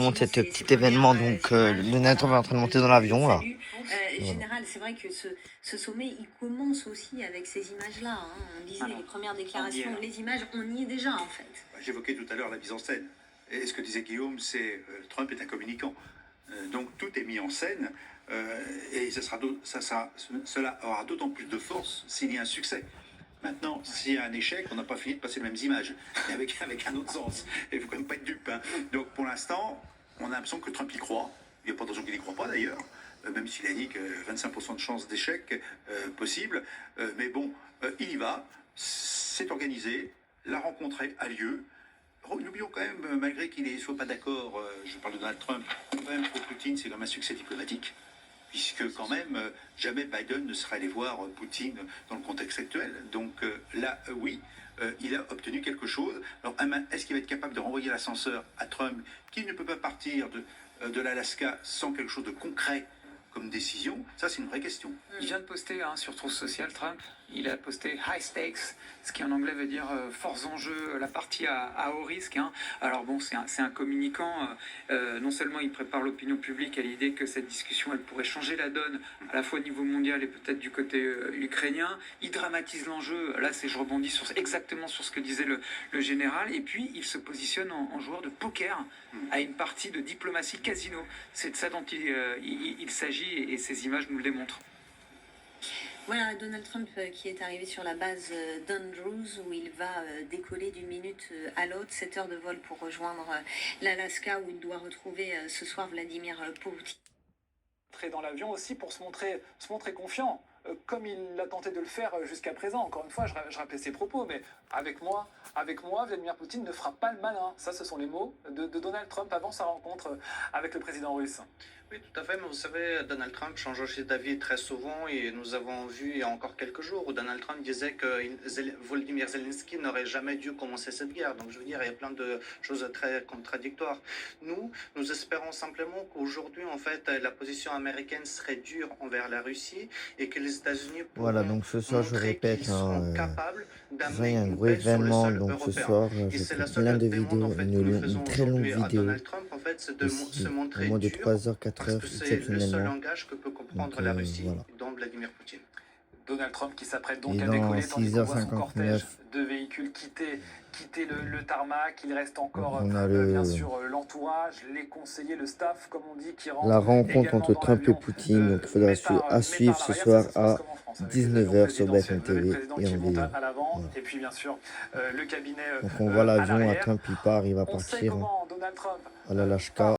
montre cet petit événement. Donc, Donald Trump est en train de monter dans l'avion, là. Général, c'est vrai que ce sommet, il commence aussi avec ces images-là. On disait les premières déclarations, les images, on y est déjà en fait. J'évoquais tout à l'heure la mise en scène. Et ce que disait Guillaume, c'est Trump est un communicant. Donc tout est mis en scène et cela aura d'autant plus de force s'il y a un succès. Maintenant, s'il y a un échec, on n'a pas fini de passer les mêmes images, mais avec un autre sens. Il ne faut quand même pas être dupe. Donc pour l'instant, on a l'impression que Trump y croit. Il n'y a pas de raison qu'il n'y croit pas d'ailleurs, même s'il a dit que 25% de chances d'échec possible. Mais bon, il y va, c'est organisé, la rencontre a lieu. N'oublions quand même, malgré qu'il ne soit pas d'accord, je parle de Donald Trump, quand même pour Poutine, c'est comme un succès diplomatique, puisque quand même, jamais Biden ne serait allé voir Poutine dans le contexte actuel. Donc là, oui, il a obtenu quelque chose. Alors, est-ce qu'il va être capable de renvoyer l'ascenseur à Trump, qui ne peut pas partir de l'Alaska sans quelque chose de concret comme décision? Ça, c'est une vraie question. Il vient de poster sur Truth Social, Trump, il a posté high stakes, ce qui en anglais veut dire forts enjeux, la partie à haut risque. Alors bon, c'est un communicant, non seulement il prépare l'opinion publique à l'idée que cette discussion, elle pourrait changer la donne, à la fois au niveau mondial et peut-être du côté ukrainien. Il dramatise l'enjeu, là je rebondis exactement sur ce que disait le général, et puis il se positionne en joueur de poker à une partie de diplomatie casino. C'est de ça dont il s'agit, et ces images nous le démontrent. Voilà Donald Trump qui est arrivé sur la base d'Andrews où il va décoller d'une minute à l'autre, 7 heures de vol pour rejoindre l'Alaska où il doit retrouver ce soir Vladimir Poutine. Dans l'avion aussi pour se montrer confiant, comme il a tenté de le faire jusqu'à présent. Encore une fois, je rappelais ses propos, mais avec moi, Vladimir Poutine ne fera pas le malin. Ça, ce sont les mots de Donald Trump avant sa rencontre avec le président russe. Oui, tout à fait, mais vous savez, Donald Trump change aussi d'avis très souvent, et nous avons vu il y a encore quelques jours où Donald Trump disait que Volodymyr Zelensky n'aurait jamais dû commencer cette guerre. Donc je veux dire, il y a plein de choses très contradictoires. Nous espérons simplement qu'aujourd'hui, en fait, la position américaine serait dure envers la Russie et que les États-Unis pourront Voilà, donc ce soir, je répète, il y a un gros événement, donc ce soir, je fais plein de vidéos, une très longue vidéo, aussi, au moins de 3 heures, 4 heures, c'est le seul exceptionnellement. langage que peut comprendre Donc, la Russie, voilà. dont Vladimir Poutine. Donald Trump qui s'apprête donc Et à dans décoller, tandis qu'on voit son 6h59, cortège de véhicules quitter le tarmac. Il reste encore on a bien sûr l'entourage, les conseillers, le staff, comme on dit, qui rentrent. la rencontre également entre dans Trump et l'avion, Poutine, donc il faudra mais par suivre ce l'arrière. soir Ça se passe à comme en France, avec 19h sur l'avion BFM présidentiel, TV le président et qui en monte vidéo. à l'avant, Voilà. et puis bien sûr le cabinet Donc on voit à l'avion, à l'arrière. Trump, il part, il va On sait partir comment Donald Trump à l'Alaska.